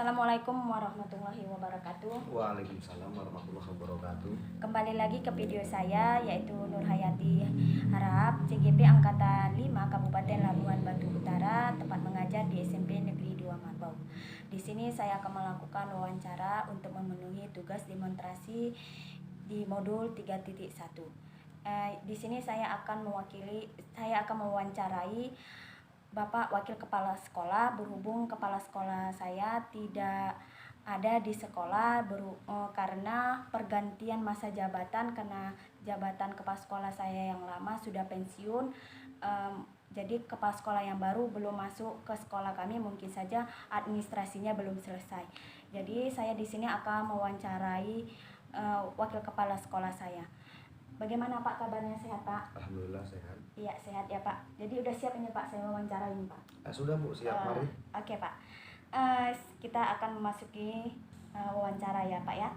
Assalamualaikum warahmatullahi wabarakatuh. Waalaikumsalam warahmatullahi wabarakatuh. Kembali lagi ke video saya, yaitu Nur Hayati Harap, CGP Angkatan 5 Kabupaten Labuhan Batu Utara, tempat mengajar di SMP Negeri 2 Marbau. Di sini saya akan melakukan wawancara untuk memenuhi tugas demonstrasi di modul 3.1. Di sini saya akan mewawancarai Bapak Wakil Kepala Sekolah, berhubung Kepala Sekolah saya tidak ada di sekolah karena pergantian masa jabatan, karena jabatan Kepala Sekolah saya yang lama sudah pensiun. Jadi Kepala Sekolah yang baru belum masuk ke sekolah kami, mungkin saja administrasinya belum selesai. Jadi saya di sini akan mewawancarai Wakil Kepala Sekolah saya. Bagaimana Pak kabarnya, sehat Pak? Alhamdulillah sehat. Iya sehat ya Pak. Jadi udah siap ini Pak saya wawancara ini Pak? Sudah Bu, siap mari. Oke Pak. Kita akan memasuki wawancara ya Pak ya.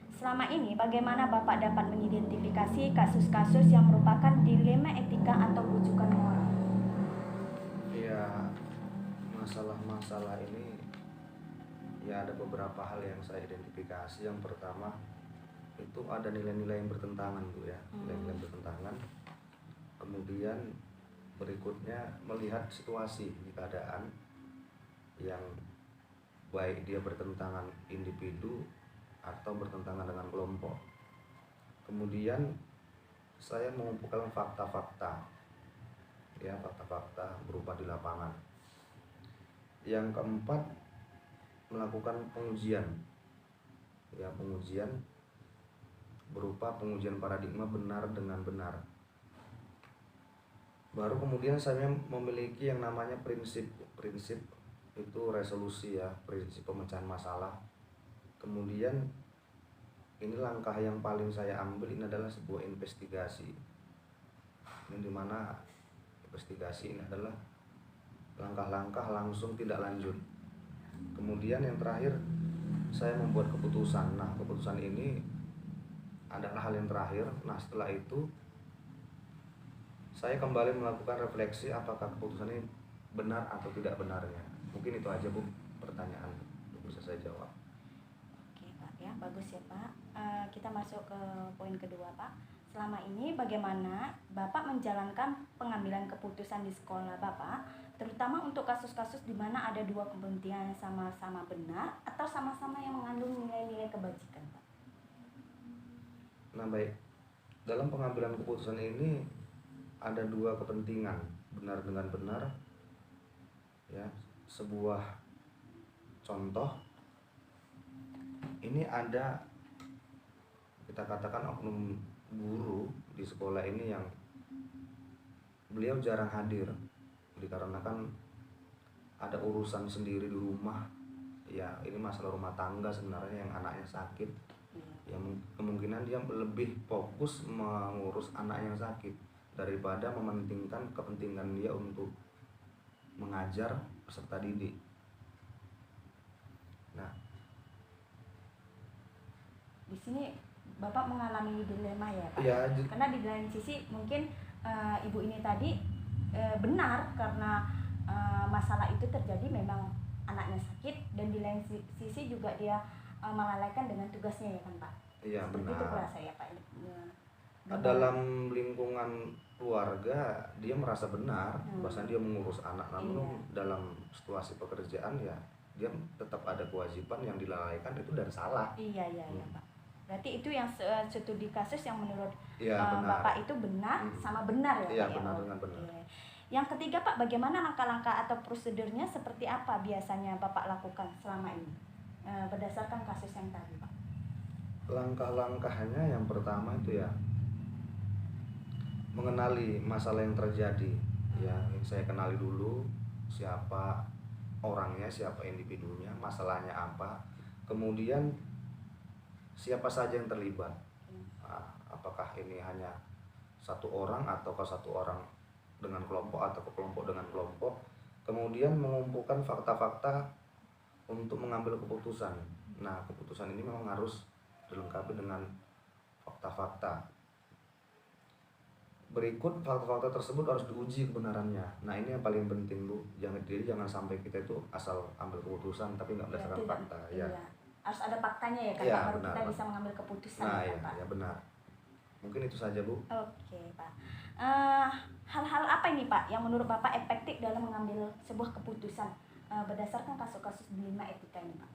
Selama ini bagaimana Bapak dapat mengidentifikasi kasus-kasus yang merupakan dilema etika atau rujukan moral? Ya, masalah-masalah ini ya ada beberapa hal yang saya identifikasi. Yang pertama itu ada nilai-nilai yang bertentangan Bu ya, nilai-nilai bertentangan. Kemudian berikutnya melihat situasi keadaan yang baik dia bertentangan individu atau bertentangan dengan kelompok. Kemudian saya mengumpulkan fakta-fakta, ya fakta-fakta berupa di lapangan. Yang keempat, melakukan pengujian, ya pengujian berupa pengujian paradigma benar dengan benar. Baru kemudian saya memiliki yang namanya prinsip itu resolusi ya, prinsip pemecahan masalah. Kemudian ini langkah yang paling saya ambil ini adalah sebuah investigasi. Ini dimana investigasi ini adalah langkah-langkah langsung tidak lanjut. Kemudian yang terakhir saya membuat keputusan. Nah keputusan ini adalah hal yang terakhir. Nah setelah itu saya kembali melakukan refleksi apakah keputusan ini benar atau tidak benarnya. Mungkin itu aja Bu pertanyaan yang bisa saya jawab. Oke Pak ya, bagus ya Pak. Kita masuk ke poin kedua Pak. Selama ini bagaimana Bapak menjalankan pengambilan keputusan di sekolah Bapak, terutama untuk kasus-kasus di mana ada dua kepentingan yang sama-sama benar atau sama-sama yang mengandung nilai-nilai kebajikan Pak? Nah baik, dalam pengambilan keputusan ini ada dua kepentingan, benar dengan benar. Ya, sebuah contoh, ini ada kita katakan oknum guru di sekolah ini yang beliau jarang hadir dikarenakan ada urusan sendiri di rumah. Ya ini masalah rumah tangga sebenarnya, yang anaknya sakit. Yang kemungkinan dia lebih fokus mengurus anak yang sakit daripada mementingkan kepentingan dia untuk mengajar peserta didik. Nah, di sini Bapak mengalami dilema ya Pak? Ya, karena di lain sisi mungkin ibu ini tadi benar karena masalah itu terjadi memang anaknya sakit, dan di lain sisi juga dia melalaikan dengan tugasnya ya kan Pak? Iya benar. Itu kurasa ya Pak. Dalam lingkungan keluarga dia merasa benar, bahkan dia mengurus anak, namun dalam situasi pekerjaan ya dia tetap ada kewajiban yang dilalaikan, itu dan salah. Iya Pak. Berarti itu yang studi kasus yang menurut benar. Bapak itu benar sama benar ya Pak? Iya benar dengan benar. Yang ketiga Pak, bagaimana langkah-langkah atau prosedurnya seperti apa biasanya Bapak lakukan selama ini berdasarkan kasus yang tadi Pak? Langkah-langkahnya yang pertama itu ya mengenali masalah yang terjadi. Ya saya kenali dulu siapa orangnya, siapa individunya, masalahnya apa, kemudian siapa saja yang terlibat. Apakah ini hanya satu orang ataukah satu orang dengan kelompok atau kelompok dengan kelompok. Kemudian mengumpulkan fakta-fakta untuk mengambil keputusan. Nah keputusan ini memang harus dilengkapi dengan fakta-fakta. berikut fakta-fakta tersebut harus diuji kebenarannya. Nah ini yang paling penting Bu, jangan sampai kita itu asal ambil keputusan tapi nggak berdasarkan fakta ya. Iya. Harus ada faktanya ya kan Ya, Pak, baru benar, kita Pak. bisa mengambil keputusan Nah ya ya, Pak. ya benar. Mungkin itu saja Bu. Oke Pak. Hal-hal apa ini Pak yang menurut Bapak efektif dalam mengambil sebuah keputusan berdasarkan kasus-kasus dilema etika ini Pak?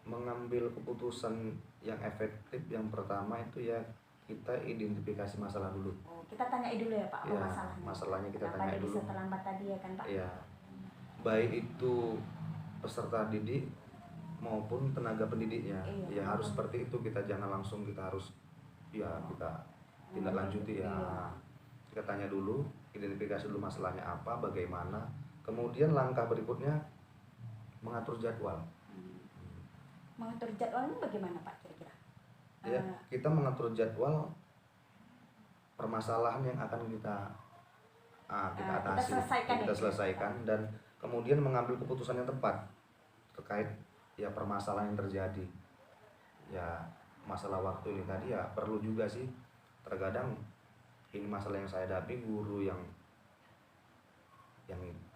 Mengambil keputusan yang efektif yang pertama itu ya kita identifikasi masalah dulu. Oh, kita tanya dulu ya Pak apa Ya, masalahnya. masalahnya kita Kenapa tanya dia dulu. bisa terlambat tadi ya kan Pak? Ya, baik itu peserta didik maupun tenaga pendidiknya. Iya. Ya harus seperti itu, kita jangan langsung kita harus ya kita tindak lanjuti ya. Iya. Kita tanya dulu, identifikasi dulu masalahnya apa, bagaimana. Kemudian langkah berikutnya mengatur jadwal. Mengatur jadwal ini bagaimana Pak kira-kira? Ya, kita mengatur jadwal permasalahan yang akan kita atasi, kita selesaikan dan kemudian mengambil keputusan yang tepat terkait ya permasalahan yang terjadi. Ya masalah waktu ini tadi ya perlu juga sih, terkadang ini masalah yang saya hadapi, guru yang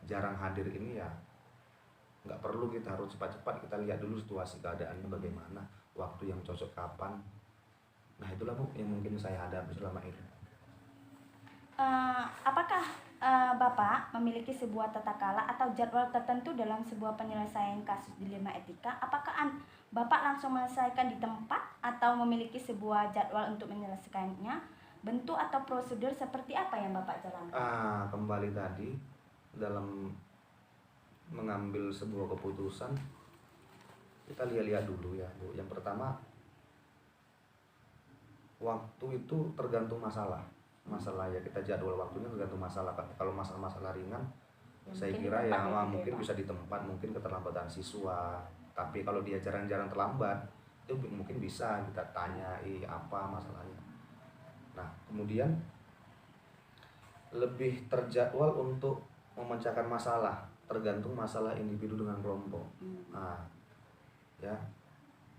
jarang hadir ini ya nggak perlu kita harus cepat-cepat, kita lihat dulu situasi keadaannya bagaimana, waktu yang cocok kapan. Nah itulah Bu yang mungkin saya hadapi selama ini. Apakah Bapak memiliki sebuah tata cara atau jadwal tertentu dalam sebuah penyelesaian kasus dilema etika? Apakah Bapak langsung menyelesaikan di tempat atau memiliki sebuah jadwal untuk menyelesaikannya? Bentuk atau prosedur seperti apa yang Bapak jalankan? Kembali tadi dalam mengambil sebuah keputusan kita lihat dulu ya Bu. Yang pertama, waktu itu tergantung masalah ya, kita jadwal waktunya tergantung masalah. Kalau masalah ringan ya, saya kira ya mungkin bisa di tempat, mungkin keterlambatan siswa. Tapi kalau dia jarang-jarang terlambat itu mungkin bisa kita tanyai apa masalahnya. Nah kemudian lebih terjadwal untuk memecahkan masalah, tergantung masalah individu dengan kelompok. Nah ya,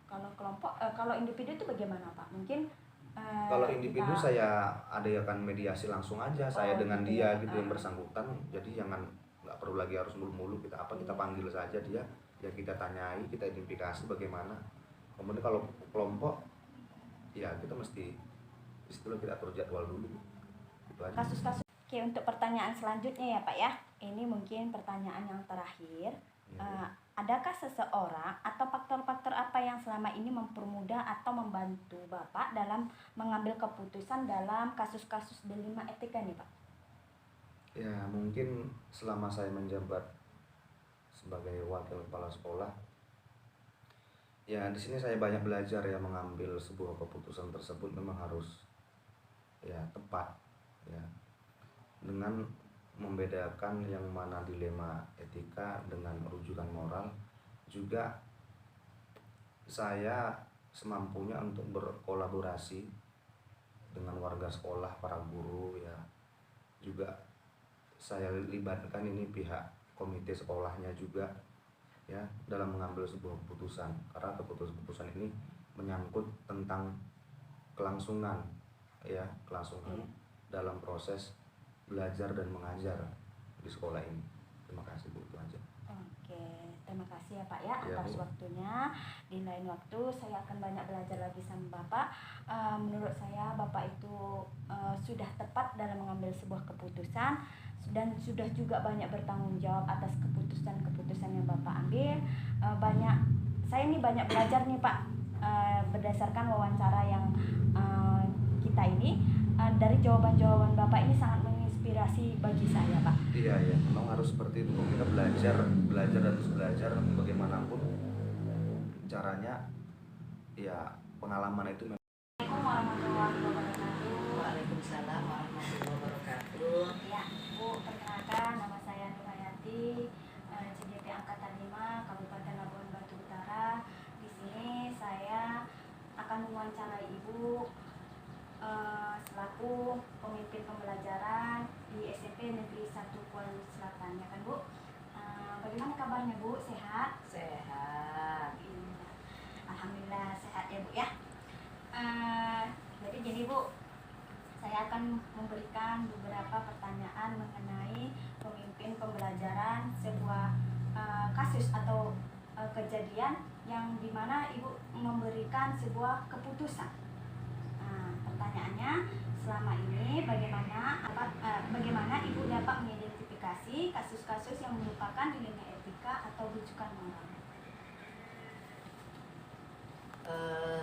kalau kelompok kalau individu itu bagaimana Pak? Mungkin kalau individu saya adakan mediasi langsung aja, saya dengan gitu dia ya. gitu yang bersangkutan. Jadi jangan, nggak perlu lagi harus mulu-mulu kita kita panggil saja dia, ya kita tanyai, kita identifikasi bagaimana. Kemudian kalau kelompok ya kita mesti disitulah kita atur jadwal dulu. Itu aja. Kasus-kasus. Oke, untuk pertanyaan selanjutnya ya Pak ya, ini mungkin pertanyaan yang terakhir. Adakah seseorang atau faktor-faktor apa yang selama ini mempermudah atau membantu Bapak dalam mengambil keputusan dalam kasus-kasus dilema etika nih Pak? Ya mungkin selama saya menjabat sebagai wakil kepala sekolah, ya di sini saya banyak belajar ya, mengambil sebuah keputusan tersebut memang harus ya tepat ya, dengan membedakan yang mana dilema etika dengan rujukan moral. Juga saya semampunya untuk berkolaborasi dengan warga sekolah, para guru ya. Juga saya libatkan ini pihak komite sekolahnya juga ya dalam mengambil sebuah keputusan, karena keputusan ini menyangkut tentang kelangsungan ya, dalam proses belajar dan mengajar di sekolah ini. Terima kasih Bu, itu aja. Oke, terima kasih ya Pak ya atas Bu. waktunya. Di lain waktu saya akan banyak belajar lagi sama Bapak. Menurut saya Bapak itu sudah tepat dalam mengambil sebuah keputusan dan sudah juga banyak bertanggung jawab atas keputusan-keputusan yang Bapak ambil. Saya ini banyak belajar nih Pak, berdasarkan wawancara yang kita ini. Dari jawaban-jawaban Bapak ini sangat menginspirasi bagi saya Pak. Iya, memang harus seperti itu. Kita belajar dan terus belajar bagaimanapun caranya. Ya pengalaman itu. Assalamualaikum warahmatullahi wabarakatuh. Waalaikumsalam warahmatullahi wabarakatuh. Ya Bu, perkenalkan nama saya Nurhayati, CDP Angkatan 5 Kabupaten Labuan Batu Utara. Di sini saya akan mewawancarai Ibu selaku pemimpin pembelajaran di SMP Negeri 1 Kuala Selatan, ya kan Bu? Bagaimana kabarnya Bu? Sehat? Sehat. Alhamdulillah sehat ya Bu ya. Jadi gini Bu, saya akan akan memberikan beberapa pertanyaan mengenai pemimpin pembelajaran sebuah kasus atau kejadian yang dimana Ibu memberikan sebuah keputusan. Nah, pertanyaannya, selama ini bagaimana Ibu dapat mengidentifikasi kasus-kasus yang merupakan dilema etika atau rujukan moral?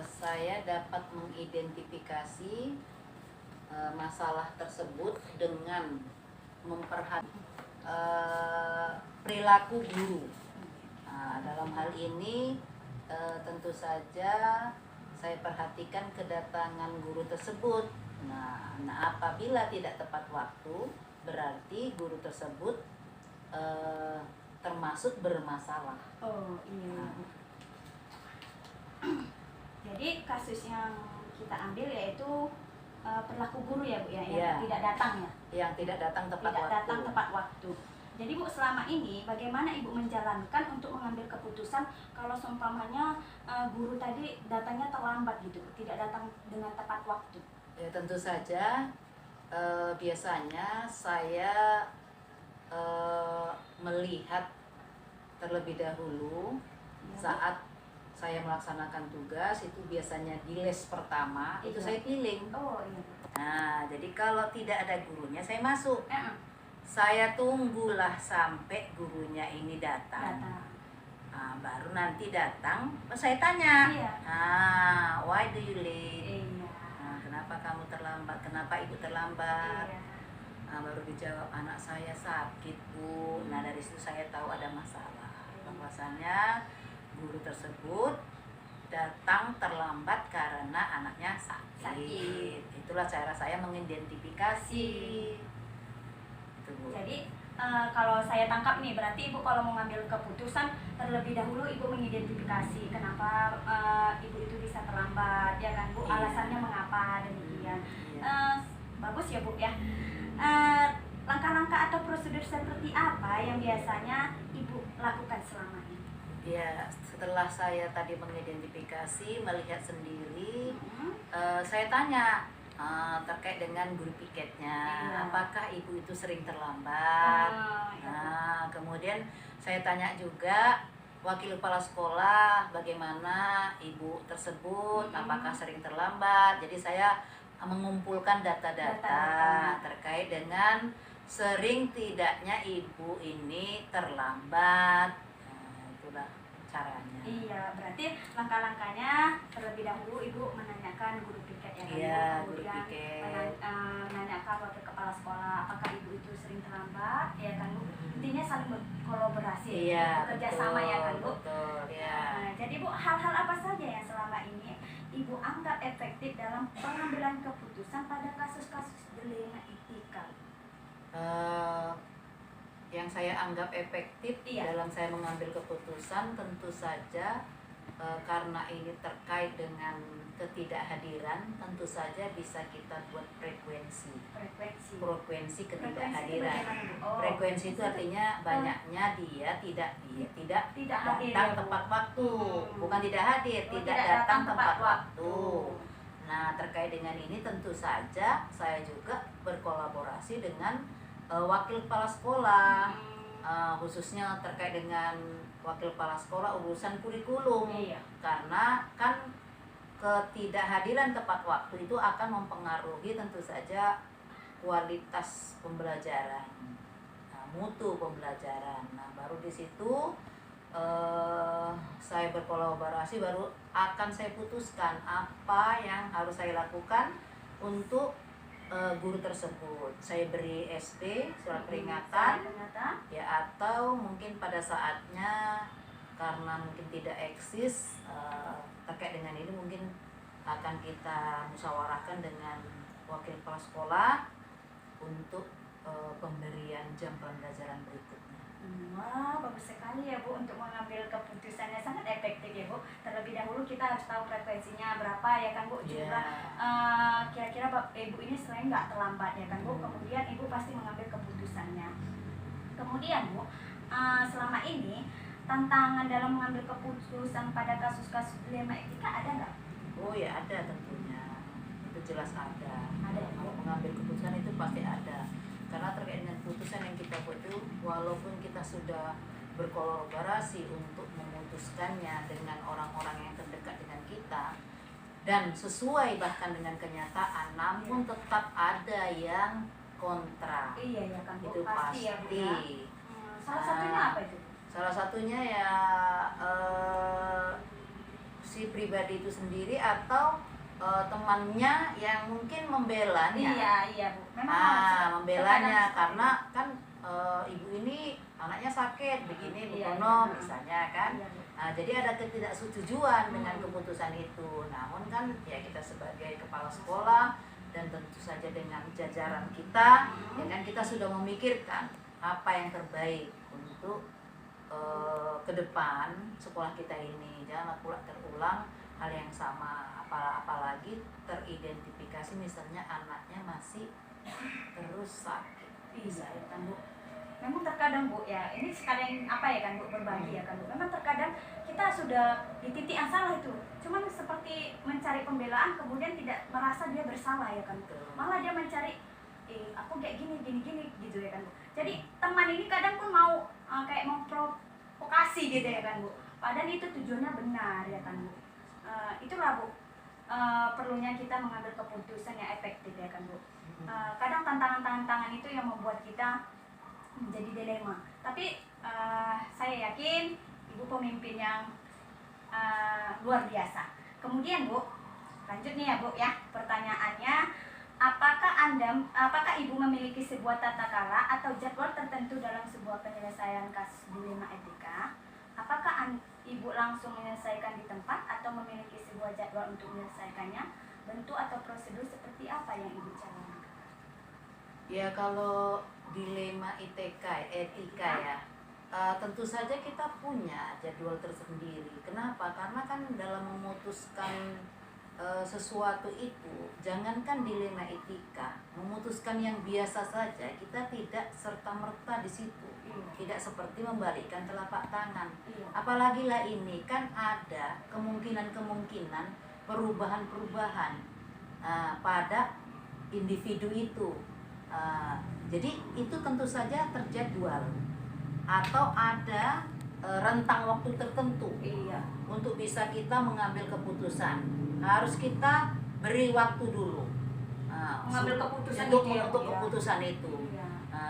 Saya dapat mengidentifikasi masalah tersebut dengan memperhatikan perilaku guru. Nah, dalam hal ini tentu saja saya perhatikan kedatangan guru tersebut. Nah, apabila tidak tepat waktu, berarti guru tersebut termasuk bermasalah. Oh iya. Jadi kasus yang kita ambil yaitu perilaku guru ya Bu ya, yang Iya. tidak datang ya. Yang tidak datang tepat Tidak waktu. datang tepat waktu. Jadi Bu, selama ini bagaimana Ibu menjalankan untuk mengambil keputusan kalau seumpamanya guru tadi datangnya terlambat gitu, tidak datang dengan tepat waktu? Ya, tentu saja biasanya saya melihat terlebih dahulu Ya, Bu. saat saya melaksanakan tugas itu biasanya di les pertama itu Iya. saya keliling. Oh iya. Nah, jadi kalau tidak ada gurunya saya masuk. Eh, Saya tunggulah sampai gurunya ini datang. datang. Nah, baru nanti datang, saya tanya. Iya. Ah, why do you late? Iya. Nah, kenapa kamu terlambat? Kenapa ibu terlambat? Iya. Nah, baru dijawab, anak saya sakit Bu. Nah, dari situ saya tahu ada masalah. Bahwasanya guru tersebut datang terlambat karena anaknya sakit. Itulah cara saya mengidentifikasi. Itu, Bu. Jadi kalau saya tangkap nih, berarti Ibu kalau mau ngambil keputusan terlebih dahulu Ibu mengidentifikasi kenapa Ibu itu bisa terlambat, ya kan Bu? Iya. Alasannya mengapa demikian. Iya. Bagus ya Bu ya. Langkah-langkah atau prosedur seperti apa yang biasanya Ibu lakukan selama ini? Ya, setelah saya tadi mengidentifikasi, melihat sendiri, Hmm. saya tanya terkait dengan guru piketnya, Iya. apakah ibu itu sering terlambat? Ya, Bu. Nah, kemudian saya tanya juga wakil kepala sekolah, bagaimana ibu tersebut, apakah sering terlambat? Jadi saya mengumpulkan data-data Data-data. terkait dengan sering tidaknya ibu ini terlambat. Nah, itulah caranya. Iya, berarti langkah-langkahnya terlebih dahulu Ibu menanyakan guru piket ya kan? Iya, Bu? guru Kemudian piket. menanyakan wakil kepala sekolah apakah Ibu itu sering terlambat ya kan Bu? Intinya saling berkolaborasi, Iya, bekerja betul, sama ya kan Bu? betul, ya. Nah, jadi Bu, hal-hal apa saja yang selama ini Ibu anggap efektif dalam pengambilan keputusan pada kasus-kasus dilema etika? Yang saya anggap efektif Iya. dalam saya mengambil keputusan tentu saja karena ini terkait dengan ketidakhadiran, tentu saja bisa kita buat frekuensi Frekuensi. frekuensi Frekuensi itu ketidakhadiran. bagaimana, Bu? Oh, Frekuensi itu artinya banyaknya dia tidak tidak hadir datang ya, Bu? tepat waktu, Hmm. bukan tidak hadir, Oh, tidak datang tepat waktu. waktu. Nah, terkait dengan ini tentu saja saya juga berkolaborasi dengan wakil kepala sekolah, khususnya terkait dengan wakil kepala sekolah urusan kurikulum. Iya. Karena kan ketidakhadiran tepat waktu itu akan mempengaruhi tentu saja kualitas pembelajaran, mutu pembelajaran. Nah, baru di situ saya berkolaborasi, baru akan saya putuskan apa yang harus saya lakukan untuk guru tersebut. Saya beri SP, surat peringatan, ya, atau mungkin pada saatnya karena mungkin tidak eksis terkait dengan ini, mungkin akan kita musyawarahkan dengan wakil kepala sekolah untuk pemberian jam pembelajaran berikutnya. Wah, bagus sekali ya Bu untuk mengambil keputusannya, sangat efektif ya Bu. Terlebih dahulu kita harus tahu frekuensinya berapa ya kan Bu, jumlah kira-kira Ibu ini sering nggak terlambat ya kan Bu. Kemudian Ibu pasti mengambil keputusannya. Kemudian Bu, selama ini tantangan dalam mengambil keputusan pada kasus-kasus dilema etika ada nggak? Oh ya, ada tentunya. Itu itu jelas ada. Ada. Kalau mengambil keputusan itu pasti ada. Karena terkait dengan keputusan yang kita buat itu, walaupun kita sudah berkolaborasi untuk memutuskannya dengan orang-orang yang terdekat dengan kita dan sesuai bahkan dengan kenyataan, namun tetap ada yang kontra. Iya ya kan Bu, Itu pasti pasti. ya Bu ya. Salah satunya apa itu? Salah satunya ya si pribadi itu sendiri atau temannya yang mungkin membelanya. Iya Bu. Memang Membelanya terkadang karena kan ibu ini anaknya sakit begini Iya, begono iya. misalnya kan. Iya, Bu. Jadi ada ketidaksetujuan dengan keputusan itu. Namun kan ya kita sebagai kepala sekolah dan tentu saja dengan jajaran kita, ya kan kita sudah memikirkan apa yang terbaik untuk ke depan sekolah kita ini. Jangan pula terulang hal yang sama, apalagi teridentifikasi misalnya anaknya masih terus sakit. Iya ya kan Bu. Memang terkadang Bu ya, ini sekalian apa ya kan Bu, berbagi ya kan Bu. Memang terkadang kita sudah di titik yang salah itu. Cuman seperti mencari pembelaan kemudian tidak merasa dia bersalah ya kan Bu. Malah dia mencari aku kayak gini gitu ya kan Bu. Jadi teman ini kadang pun mau kayak memprovokasi gitu ya kan Bu. Padahal itu tujuannya benar ya kan Bu. Itulah Bu, perlunya kita mengambil keputusan yang efektif ya kan Bu. Kadang tantangan-tantangan itu yang membuat kita menjadi dilema. Tapi saya yakin Ibu pemimpin yang luar biasa. Kemudian Bu, lanjut nih ya Bu ya, pertanyaannya. Apakah Ibu memiliki sebuah tata cara atau jadwal tertentu dalam sebuah penyelesaian kasus dilema etika? Apakah Ibu langsung menyelesaikan di tempat atau memiliki sebuah jadwal untuk menyelesaikannya? Bentuk atau prosedur seperti apa yang Ibu jalankan? Ya kalau dilema etika ya, tentu saja kita punya jadwal tersendiri. Kenapa? Karena kan dalam memutuskan sesuatu itu, jangankan dilema etika, memutuskan yang biasa saja kita tidak serta-merta di situ. Tidak seperti membalikkan telapak tangan. Apalagi lah ini kan ada kemungkinan perubahan-perubahan pada individu itu. Jadi itu tentu saja terjadwal atau ada rentang waktu tertentu untuk bisa kita mengambil keputusan. Harus kita beri waktu dulu Mengambil keputusan untuk keputusan itu.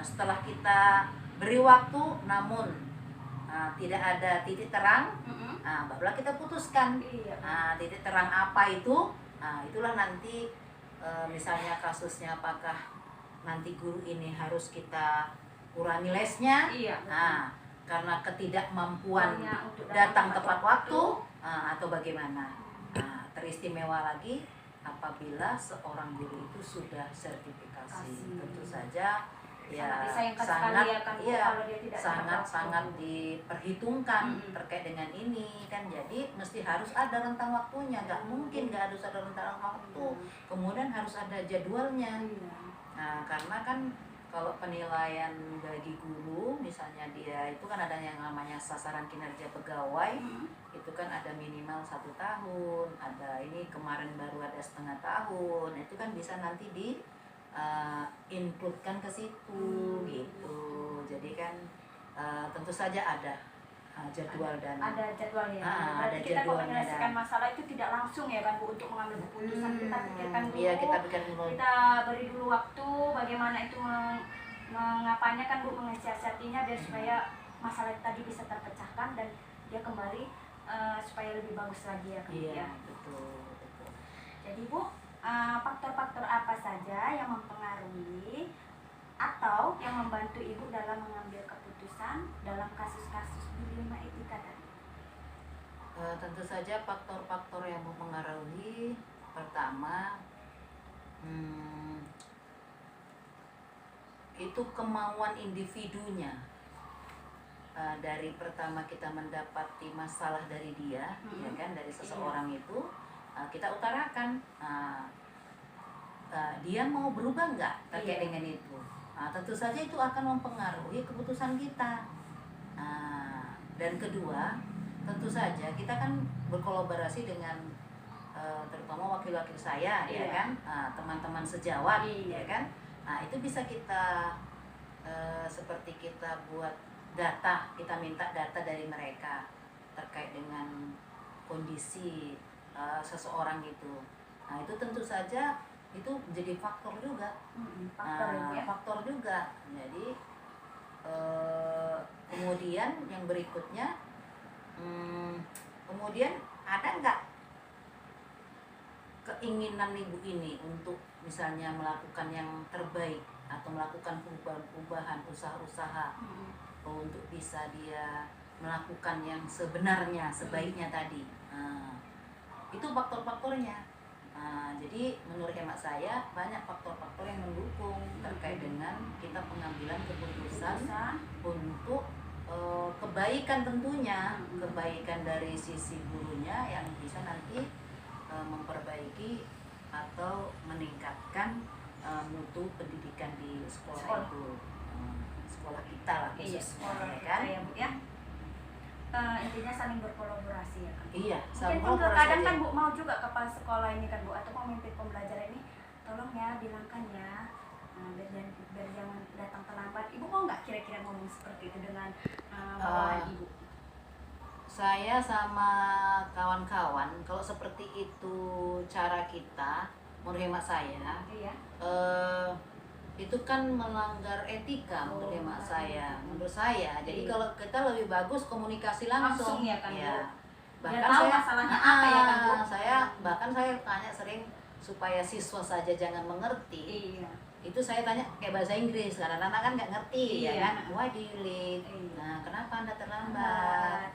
Setelah kita beri waktu, namun tidak ada titik terang, barulah kita putuskan. Titik terang apa itu? Itulah nanti misalnya kasusnya apakah nanti guru ini harus kita kurangi lesnya, karena ketidakmampuan datang tepat waktu, atau bagaimana. Teristimewa lagi apabila seorang guru itu sudah sertifikasi. Tentu saja ya sangat diperhitungkan terkait dengan ini kan. Jadi mesti harus ada rentang waktunya, nggak mungkin nggak harus ada rentang waktu, kemudian harus ada jadwalnya. Karena kan kalau penilaian bagi guru misalnya dia itu kan ada yang namanya sasaran kinerja pegawai, itu kan ada minimal 1 tahun, ada ini kemarin baru ada setengah tahun, itu kan bisa nanti di inputkan ke situ gitu. Jadi kan tentu saja ada jadwal dan ada jadwalnya. Ada kita kalau jadwalnya menyelesaikan masalah itu tidak langsung ya kan Bu untuk mengambil keputusan. Kita pikirkan dulu. Iya, kita pikirkan dulu. Kita beri dulu waktu bagaimana itu mengapanya kan Bu, mensiasatinya biar supaya masalah tadi bisa terpecahkan dan dia kembali supaya lebih bagus lagi ya kan. Iya, betul. Jadi Bu, faktor-faktor apa saja yang mempengaruhi atau yang membantu Ibu dalam mengambil keputusan dalam kasus-kasus dilema etika tadi? Tentu saja faktor-faktor yang mempengaruhi, pertama itu kemauan individunya. Dari pertama kita mendapati masalah dari dia, ya kan, dari seseorang itu kita utarakan dia mau berubah nggak terkait dengan itu. Tentu saja itu akan mempengaruhi keputusan kita. Dan kedua, tentu saja kita kan berkolaborasi dengan terutama wakil-wakil saya, ya Iya. kan, teman-teman sejawat, Iya. ya kan. Nah itu bisa kita seperti kita buat data, kita minta data dari mereka terkait dengan kondisi seseorang itu. Nah itu tentu saja itu menjadi faktor juga. Faktor ya, Bu, ya. Faktor juga. Jadi kemudian yang berikutnya, kemudian ada nggak keinginan ibu ini untuk misalnya melakukan yang terbaik atau melakukan perubahan-perubahan usaha-usaha untuk bisa dia melakukan yang sebenarnya sebaiknya tadi. Itu faktor-faktornya. Jadi menurut hemat saya banyak faktor-faktor yang mendukung terkait dengan kita pengambilan keputusan untuk kebaikan, tentunya kebaikan dari sisi gurunya yang bisa nanti memperbaiki atau meningkatkan mutu pendidikan di sekolah itu, sekolah kita lah khususnya, ya kan? Ya, Bu, ya. Intinya saling berkolaborasi ya kan. Iya, Mungkin pun kadang kan Bu mau juga kepala sekolah ini kan Bu atau pemimpin pembelajaran ini tolong ya bilangkan ya, biar jangan datang terlambat. Ibu mau nggak kira-kira ngomong seperti itu dengan bawahan Ibu? Saya sama kawan-kawan kalau seperti itu cara kita, menurut hemat saya, Iya. itu kan melanggar etika menurut hemat saya. Menurut saya, jadi Iya. kalau kita lebih bagus komunikasi langsung, Ya kan, Bu. Bahkan Biar tahu saya masalahnya apa ya kan, Bu. saya tanya sering supaya siswa saja jangan mengerti. Iya. Itu saya tanya kayak bahasa Inggris, karena anak-anak kan nggak ngerti, Iya. ya kan? Why do you late? Iya. Nah, kenapa Anda terlambat?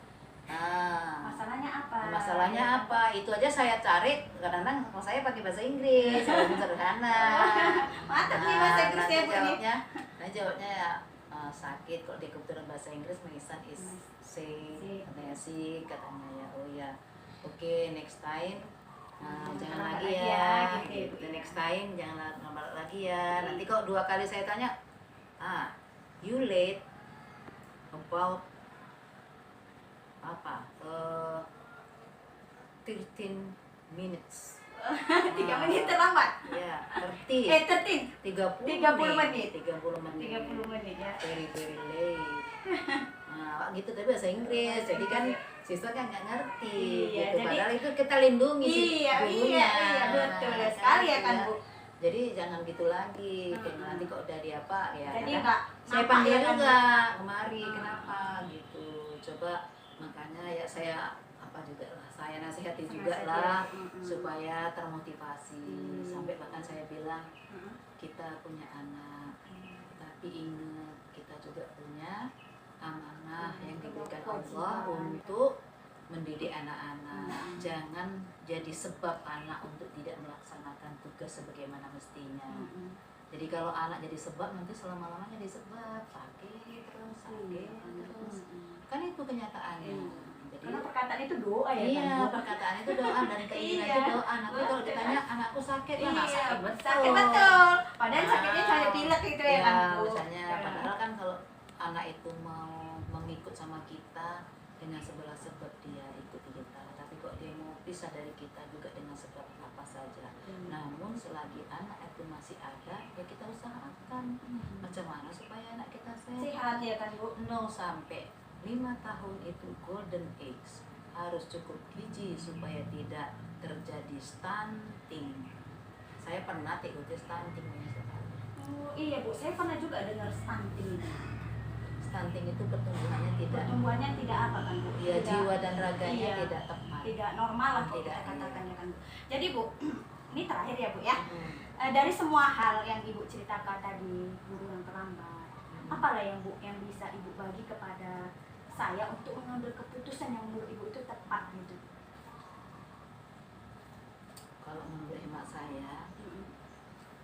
Masalahnya apa? Itu aja saya cari, kadang-kadang kalau saya pakai bahasa Inggris, saya sederhana. Mantap nih bahasa Inggrisnya, Bu, ini. Jawabnya ya sakit. Kalau di kebetulan bahasa Inggris, Maisan is sick, katanya sick, katanya ya, oh ya, oke, next time. Jangan lagi ya, gitu. Next time jangan lambat lagi ya. Nanti kalau 2 kali saya tanya, you late about apa? 13 minutes. 3 menit terlambat. Ya, 30 menit. 30 menit ya. very late. Gitu, tapi bahasa Inggris. Jadi kan siswa kan nggak ngerti, Iya, gitu. jadi- Padahal itu kita lindungi si gurunya. Iya, betul sekali ya kan, Bu. Jadi jangan gitu lagi. Nanti kok udah apa ya. Jadi kadang nggak saya nampak panggil ya kan, juga kemari, kenapa gitu. Coba makanya ya saya juga lah, saya nasihati juga lah supaya termotivasi. Sampai bahkan saya bilang kita punya anak, tapi ingat kita juga punya amanah yang diberikan Allah untuk mendidik anak-anak. Jangan jadi sebab anak untuk tidak melaksanakan tugas sebagaimana mestinya. Jadi kalau anak jadi sebab, nanti selama-lamanya jadi sebab, sakit terus. Kan itu kenyataannya. Jadi, Karena perkataan itu doa ya iya, kan, Bu. perkataan itu doa dan keinginan Iya, itu doa. Nanti kalau betul. ditanya anakku sakit, ya nggak sakit betul. Sakit betul. Padahal sakitnya cuma pilek gitu ya kan, Bu. Misalnya, Ya. padahal kan kalau anak itu mau mengikut sama kita dengan sebelah sebab dia ikuti kita, tapi kok dia mau pisah dari kita juga dengan sebab apa saja. Namun selagi anak itu masih ada, ya kita usahakan macam mana supaya anak kita Sehat ya kan, Bu. 0 sampai 5 tahun itu golden age, harus cukup gizi supaya tidak terjadi stunting. Saya pernah ikuti stunting sekali. Oh, iya, Bu. Saya pernah juga dengar stunting. Stunting itu pertumbuhannya tidak, Pertumbuhannya tidak apa kan, Bu? ya Tidak- jiwa dan raganya iya, tidak tepat. tidak normal lah kalau Tidak, kita katakan iya. ya kan, Bu. Jadi, Bu, ini terakhir ya, Bu ya. Hmm. Dari semua hal yang Ibu ceritakan tadi, guru yang terlambat, apalah yang Bu yang bisa Ibu bagi kepada saya untuk mengambil keputusan yang menurut Ibu itu tepat gitu. Kalau menurut hemat saya,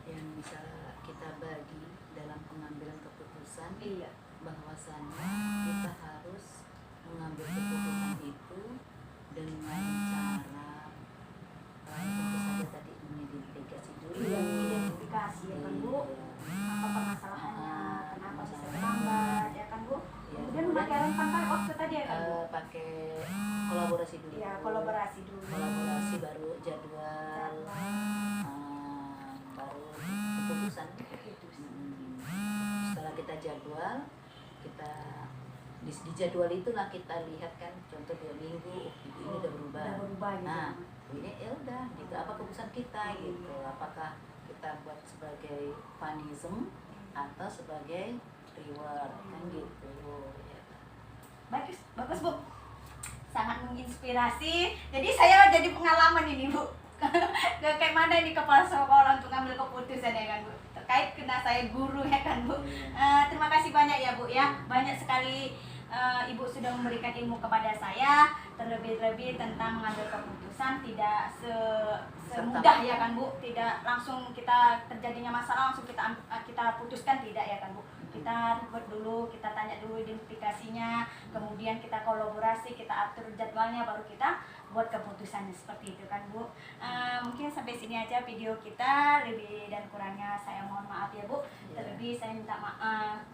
yang bisa kita bagi dalam pengambilan keputusan, Iya. bahwasannya kita harus mengambil keputusan itu dengan cara tentu saja tadi mengidentifikasi dulu. Iya, identifikasi ya kan, Bu. Apa permasalahannya, kenapa bisa terlambat ya kan, Bu. Ya, Kemudian memakai rentang waktu tadi ya kan, Bu. pakai kolaborasi dulu. Iya, kolaborasi dulu. Kolaborasi baru jadwal di jadwal itulah kita lihat kan, contoh 2 minggu, ibu ini udah berubah. Udah berubah gitu. Nah, ini ya udah gitu, apa keputusan kita gitu, apakah kita buat sebagai fanism atau sebagai reward kan gitu ya. Bagus, bagus Bu. Sangat menginspirasi. Jadi saya jadi pengalaman ini Bu. Kayak mana di kepala sekolah untuk ngambil keputusan ya kan Bu. Terkait kena saya guru ya kan Bu. Terima kasih banyak ya Bu ya. Banyak sekali Ibu sudah memberikan ilmu kepada saya, terlebih-lebih tentang mengambil keputusan tidak semudah ya kan Bu, tidak langsung kita terjadinya masalah langsung kita putuskan, tidak ya kan Bu. Kita buat dulu, kita tanya dulu identifikasinya, kemudian kita kolaborasi, kita atur jadwalnya, baru kita buat keputusannya seperti itu kan Bu. Mungkin sampai sini aja video kita, lebih dan kurangnya saya mohon maaf ya Bu. Terlebih saya minta maaf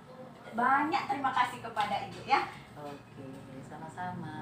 banyak, terima kasih kepada Ibu ya. Oke, sama-sama.